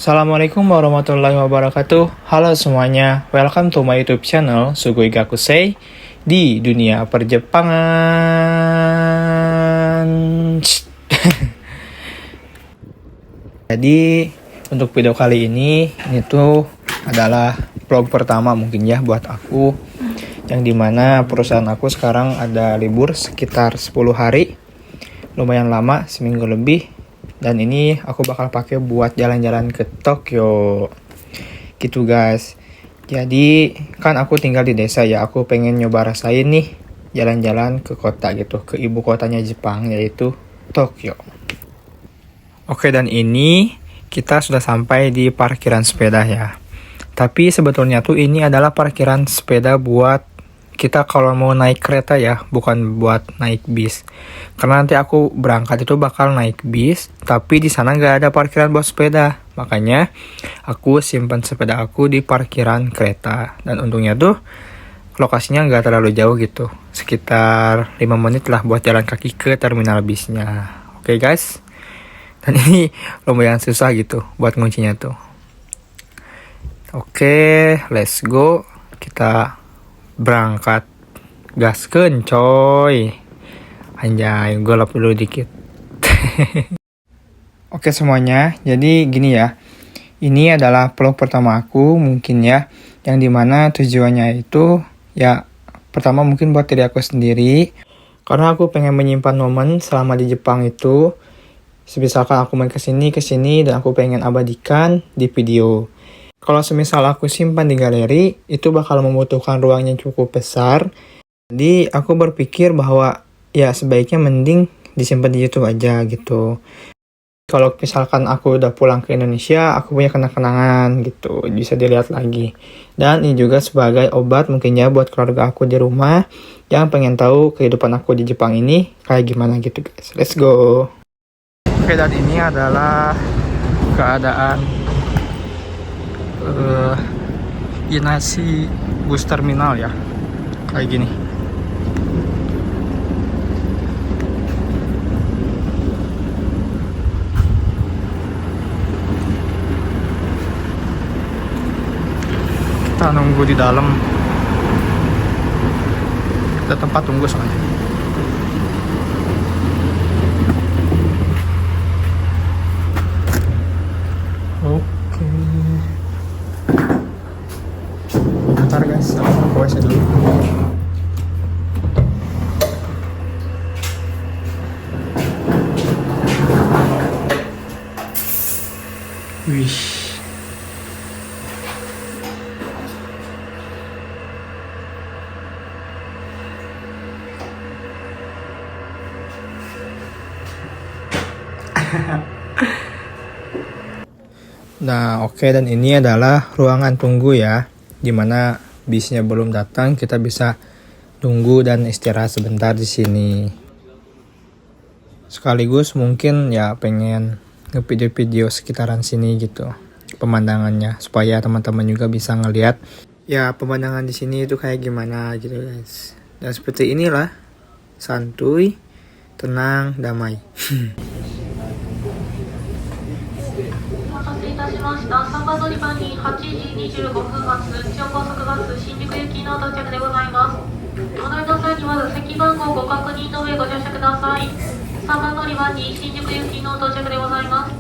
Assalamualaikum warahmatullahi wabarakatuh. Halo semuanya, welcome to my YouTube channel Sugoi Gakusei di dunia perjepangan. Jadi untuk video kali ini tuh adalah vlog pertama mungkin ya buat aku, yang dimana perusahaan aku sekarang ada libur sekitar 10 hari, lumayan lama, seminggu lebih. Dan ini aku bakal pakai buat jalan-jalan ke Tokyo gitu guys. Jadi kan aku tinggal di desa ya, aku pengen nyoba rasain nih jalan-jalan ke kota gitu, ke ibu kotanya Jepang yaitu Tokyo. Oke, dan ini kita sudah sampai di parkiran sepeda ya. Tapi sebetulnya tuh ini adalah parkiran sepeda buat kita kalau mau naik kereta ya, bukan buat naik bis. Karena nanti aku berangkat itu bakal naik bis, tapi di sana nggak ada parkiran buat sepeda. Makanya aku simpan sepeda aku di parkiran kereta. Dan untungnya tuh lokasinya nggak terlalu jauh gitu, sekitar 5 menit lah buat jalan kaki ke terminal bisnya. Oke guys, dan ini lumayan susah gitu buat nguncinya tuh. Oke, let's go, kita berangkat, gaskeun coy. Anjay, gue lap dulu dikit. Oke semuanya, jadi gini ya, ini adalah vlog pertama aku mungkin ya, yang dimana tujuannya itu ya pertama mungkin buat diri aku sendiri, karena aku pengen menyimpan momen selama di Jepang itu. Misalkan aku main kesini dan aku pengen abadikan di video. Kalau semisal aku simpan di galeri, itu bakal membutuhkan ruang yang cukup besar. Jadi aku berpikir bahwa ya sebaiknya mending disimpan di YouTube aja gitu. Kalau misalkan aku udah pulang ke Indonesia, aku punya kenang-kenangan gitu, bisa dilihat lagi. Dan ini juga sebagai obat mungkin ya buat keluarga aku di rumah yang pengen tahu kehidupan aku di Jepang ini kayak gimana gitu guys. Let's go. Oke, dan ini adalah keadaan Inasi bus terminal ya, kayak gini. Kita nunggu di dalam, ada tempat tunggu soalnya. Oke. Bentar guys, aku ke WC dulu. Wih. Nah oke, dan ini adalah ruangan tunggu ya, dimana bisnya belum datang, kita bisa tunggu dan istirahat sebentar di sini. Sekaligus mungkin ya pengen nge-video-video sekitaran sini gitu, pemandangannya, supaya teman-teman juga bisa ngelihat ya pemandangan di sini itu kayak gimana gitu guys. Dan seperti inilah, santuy, tenang, damai. 3番乗り場に8時25分発中央高速バス新宿行きの到着でございます。お乗りの際にまず席番号ご確認の上ご乗車ください。3番乗り場に新宿行きの到着でございます。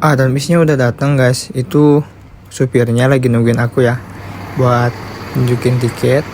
Dan bisnya udah datang guys. Itu supirnya lagi nungguin aku ya buat nunjukin tiket.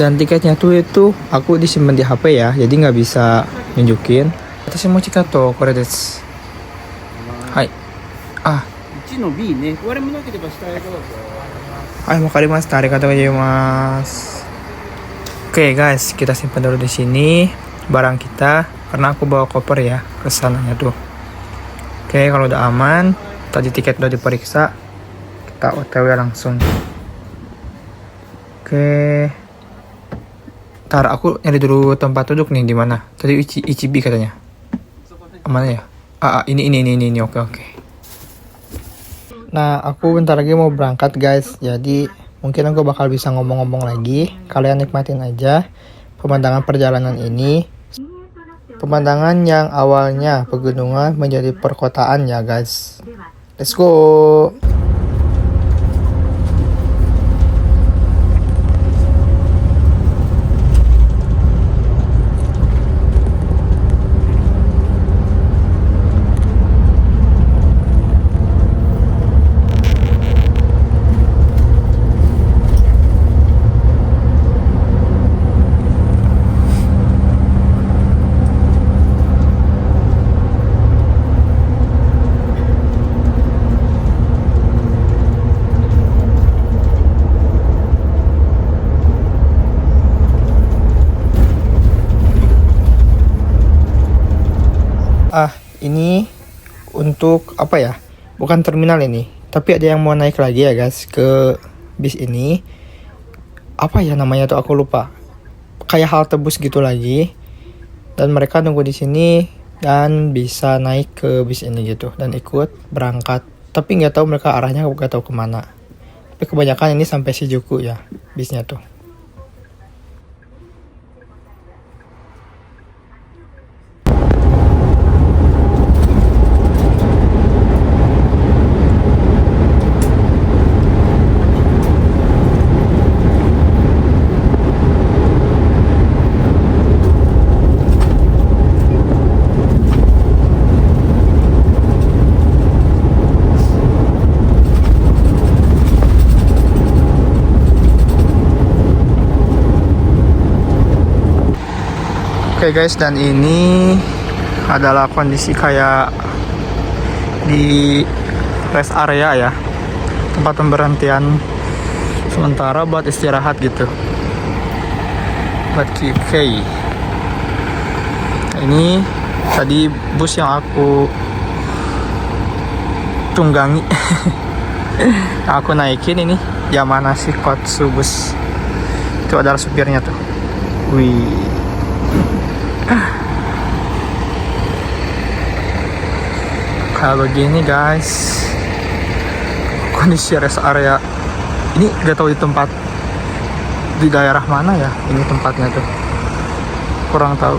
Dan tiketnya tuh itu aku disimpan di HP ya, jadi nggak bisa nunjukin. Watashi mo chikato kore desu. Hai.1の B ね。我もなければ下へどうぞ。Hai, makarimasu. Arigatou gozaimasu. Oke guys, kita simpan dulu di sini barang kita, karena aku bawa koper ya ke sananya tuh. Oke, kalau udah aman, tadi tiket udah diperiksa, kita OTW langsung. Oke. Ntar aku nyari dulu tempat duduk nih, di mana? Tadi Ichibi katanya. Mana ya? Ini. Oke. Nah, aku bentar lagi mau berangkat guys. Jadi mungkin aku bakal bisa ngomong-ngomong lagi. Kalian nikmatin aja pemandangan perjalanan ini. Pemandangan yang awalnya pegunungan menjadi perkotaan ya guys. Let's go. Ini untuk apa ya? Bukan terminal ini, tapi ada yang mau naik lagi ya guys ke bis ini. Apa ya namanya tuh aku lupa. Kayak halte bus gitu lagi. Dan mereka nunggu di sini dan bisa naik ke bis ini gitu dan ikut berangkat. Tapi nggak tahu mereka arahnya nggak tahu kemana. Tapi kebanyakan ini sampai Shinjuku ya bisnya tuh. Oke guys, dan ini adalah kondisi kayak di rest area ya, tempat pemberhentian sementara buat istirahat gitu, buat QK. Nah, ini tadi bus yang aku tunggangi, yang aku naikin ini Yamana Shikotsu bus. Itu adalah supirnya tuh. Wih. Kayak begini guys kondisi rest area ini. Gak tahu di tempat di daerah mana ya ini tempatnya tuh, kurang tahu.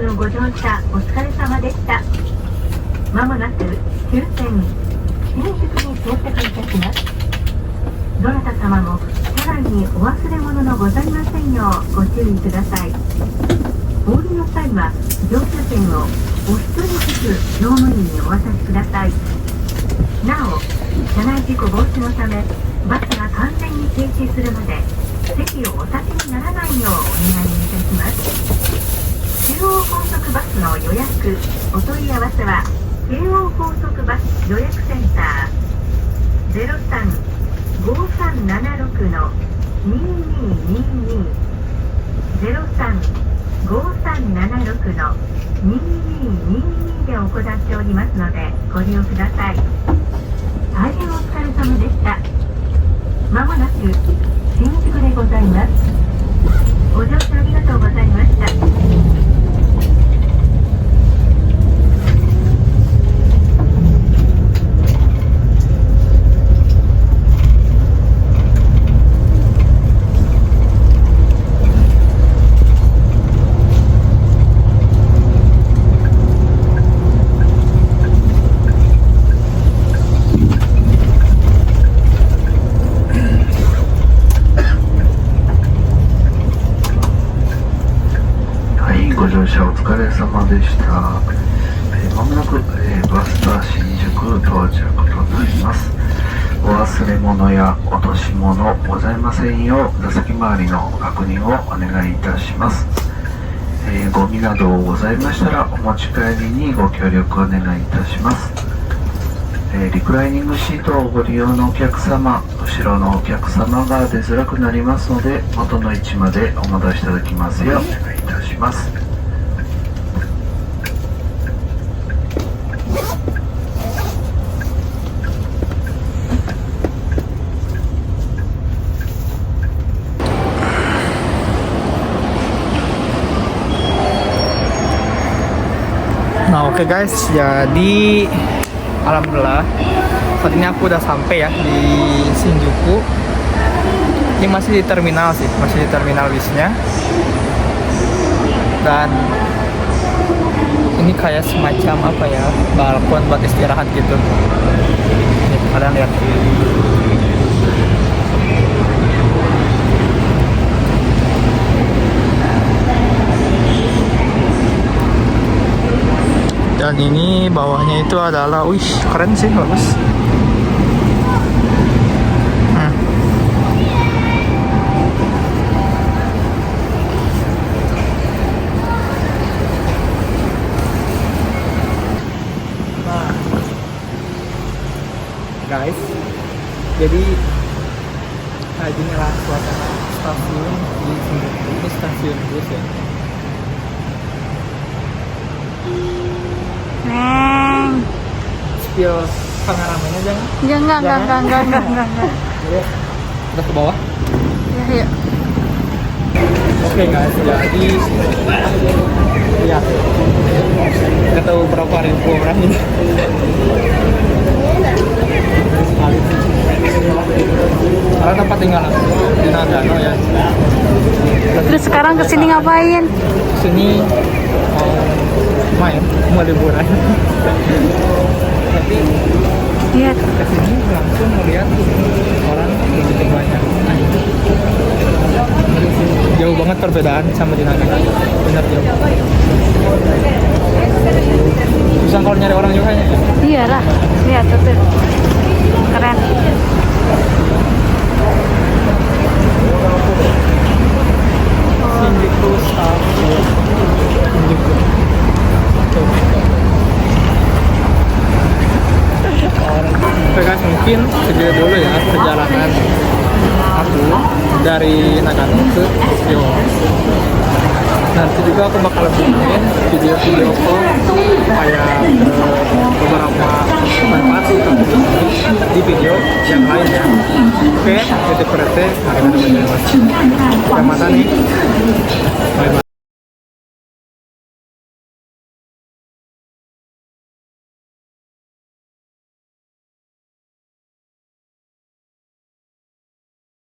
のご乗車お疲れ様でした。まもなく終点新宿に到着いたします。どなた様も車内にお忘れ物のございませんようご注意ください。お降りの際は乗車券をお一人ずつ乗務員にお渡しください。なお、車内事故防止のためバスが完全に停止するまで席をお立ちにならないようお願いいたします。中央高速バスの予約お問い合わせは京王高速バス予約センター 03-5376-2222 03-5376-2222 で行っておりますのでご利用ください。大変お疲れ様でした。まもなく新宿でございます。ご乗車ありがとうございました。ご乗車お疲れ様でした。まもなく、バスタ新宿到着となります。お忘れ物や落とし物ございませんよう座席周りの確認をお願いいたします。ゴミなどございましたらお持ち帰りにご協力お願いいたします。リクライニングシートをご利用のお客様、後ろのお客様が出づらくなりますので元の位置までお戻しいただきますようお願いいたします。Nah oke guys, jadi alhamdulillah saat ini aku udah sampai ya di Shinjuku. Ini masih di terminal sih, masih di terminal bisnya. Dan ini kayak semacam apa ya, balkon buat istirahat gitu. Nih kalian lihat. Dan ini bawahnya itu adalah, wih keren sih, bagus. Nah, guys, jadi kayak gini lah suasana stasiun di sini. Ini stasiun bus ya. Spill kameramennya jangan? Enggak. Udah ke bawah? Iya. Oke guys, jadi lihat nggak tahu berapa ribu orang ini. Karena tempat tinggal di Nagano ya. Terus sekarang kesini ngapain? Kesini mau liburan. Tapi Iya. kesini langsung melihat orang begitu banyak. Jauh banget perbedaan sama di Nagano. Benar jauh. Susah kalau nyari orang juga ya. Iya lah. Lihat tuh. Keren. Shinjuku Station. Shinjuku. Oke guys, mungkin segitu dulu ya perjalanan aku dari Nagano ke Tokyo. Nanti juga aku bakal bikin video-video kayak beberapa manfaat di video yang lain ya. Oke, jadi berarti hari ini terima kasih nih. Bye bye.